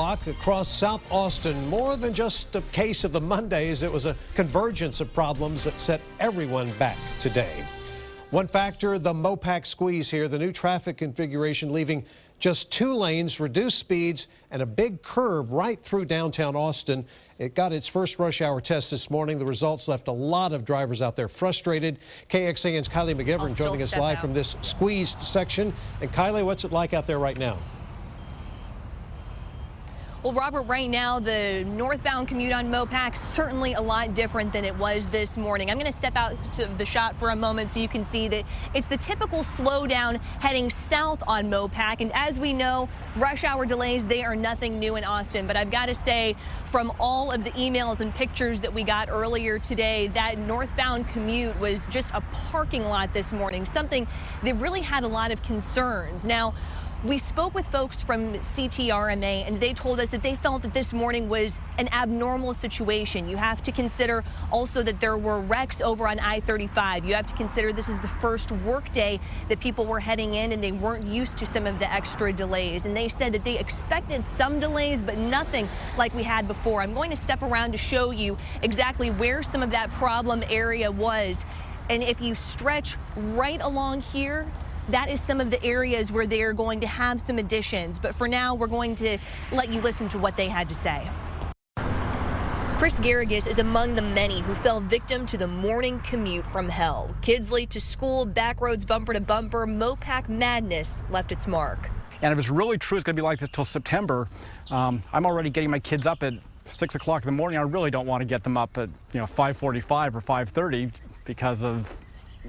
gridlock across South Austin. More than just a case of the Mondays, it was a convergence of problems that set everyone back today. One factor, the MoPac squeeze here, the new traffic configuration leaving just 2 lanes, reduced speeds, and a big curve right through downtown Austin. It got its first rush hour test this morning. The results left a lot of drivers out there frustrated. KXAN's Kylie McGivern joining us live from this squeezed section. And Kylie, what's it like out there right now? Well, Robert, right now, the northbound commute on MoPac certainly a lot different than it was this morning. I'm going to step out to the shot for a moment so you can see that it's the typical slowdown heading south on MoPac. And as we know, rush hour delays, they are nothing new in Austin. But I've got to say, from all of the emails and pictures that we got earlier today, that northbound commute was just a parking lot this morning, something that really had a lot of concerns. Now, we spoke with folks from CTRMA, and they told us that they felt that this morning was an abnormal situation. You have to consider also that there were wrecks over on I-35. You have to consider this is the first work day that people were heading in, and they weren't used to some of the extra delays. And they said that they expected some delays, but nothing like we had before. I'm going to step around to show you exactly where some of that problem area was. And if you stretch right along here, that is some of the areas where they're going to have some additions. But for now, we're going to let you listen to what they had to say. Chris Garrigus is among the many who fell victim to the morning commute from hell. Kids late to school, back roads bumper to bumper, MoPac madness left its mark. And if it's really true it's going to be like this till September, I'm already getting my kids up at 6 o'clock in the morning. I really don't want to get them up at 5:45 or 5:30 because of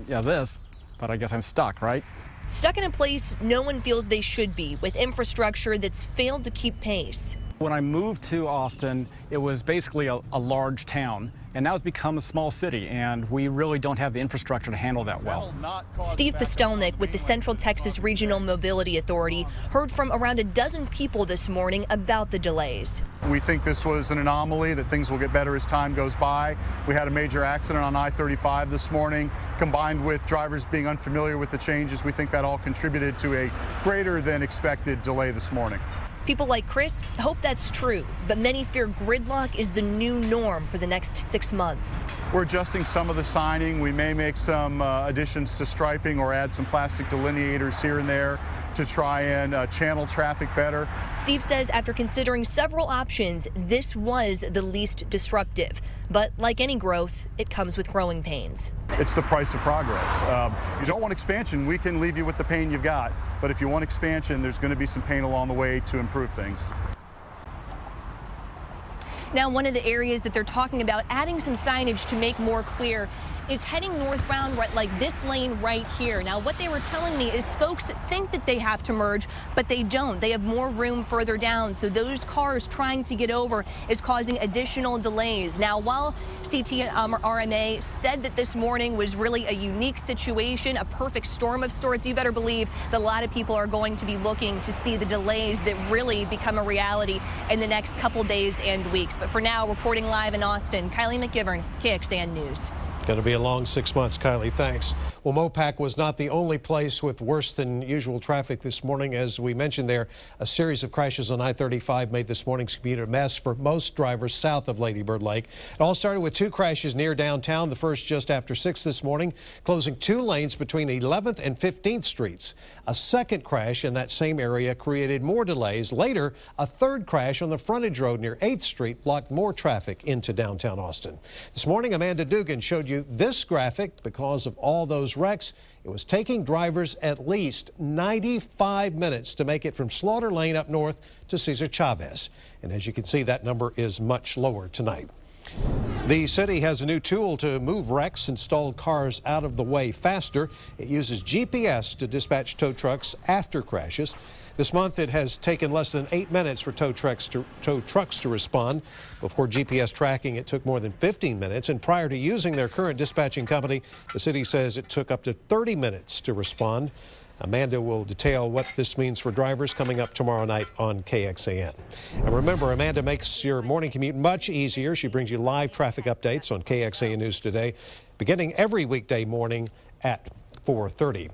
this, but I guess I'm stuck, right? Stuck in a place no one feels they should be, with infrastructure that's failed to keep pace. When I moved to Austin, it was basically a large town, and now it's become a small city, and we really don't have the infrastructure to handle that well. Steve Postelnick with the Central Texas Regional Mobility Authority heard from around a dozen people this morning about the delays. We think this was an anomaly, that things will get better as time goes by. We had a major accident on I-35 this morning. Combined with drivers being unfamiliar with the changes, we think that all contributed to a greater than expected delay this morning. People like Chris hope that's true, but many fear gridlock is the new norm for the next 6 months. We're adjusting some of the signing. We may make some additions to striping or add some plastic delineators here and there to try and channel traffic better. Steve says after considering several options, this was the least disruptive. But like any growth, it comes with growing pains. It's the price of progress. You don't want expansion, we can leave you with the pain you've got. But if you want expansion, there's going to be some pain along the way to improve things. Now, one of the areas that they're talking about adding some signage to make more clear is heading northbound, right, like this lane right here. Now, what they were telling me is folks think that they have to merge, but they don't. They have more room further down. So those cars trying to get over is causing additional delays. Now, while CTRMA said that this morning was really a unique situation, a perfect storm of sorts, you better believe that a lot of people are going to be looking to see the delays that really become a reality in the next couple days and weeks. But for now, reporting live in Austin, Kylie McGivern, KXAN News. Going to be a long 6 months, Kylie. Thanks. Well, MoPac was not the only place with worse than usual traffic this morning. As we mentioned there, a series of crashes on I-35 made this morning's commute a mess for most drivers south of Lady Bird Lake. It all started with 2 crashes near downtown, the first just after 6 this morning, closing 2 lanes between 11th and 15th Streets. A second crash in that same area created more delays. Later, a third crash on the frontage road near 8th Street blocked more traffic into downtown Austin. This morning, Amanda Dugan showed you this graphic. Because of all those wrecks, it was taking drivers at least 95 minutes to make it from Slaughter Lane up north to Cesar Chavez. And as you can see, that number is much lower tonight. The city has a new tool to move wrecks and stalled cars out of the way faster. It uses GPS to dispatch tow trucks after crashes. This month, it has taken less than 8 minutes for tow trucks to respond. Before GPS tracking, it took more than 15 minutes. And prior to using their current dispatching company, the city says it took up to 30 minutes to respond. Amanda will detail what this means for drivers coming up tomorrow night on KXAN. And remember, Amanda makes your morning commute much easier. She brings you live traffic updates on KXAN News Today, beginning every weekday morning at 4:30.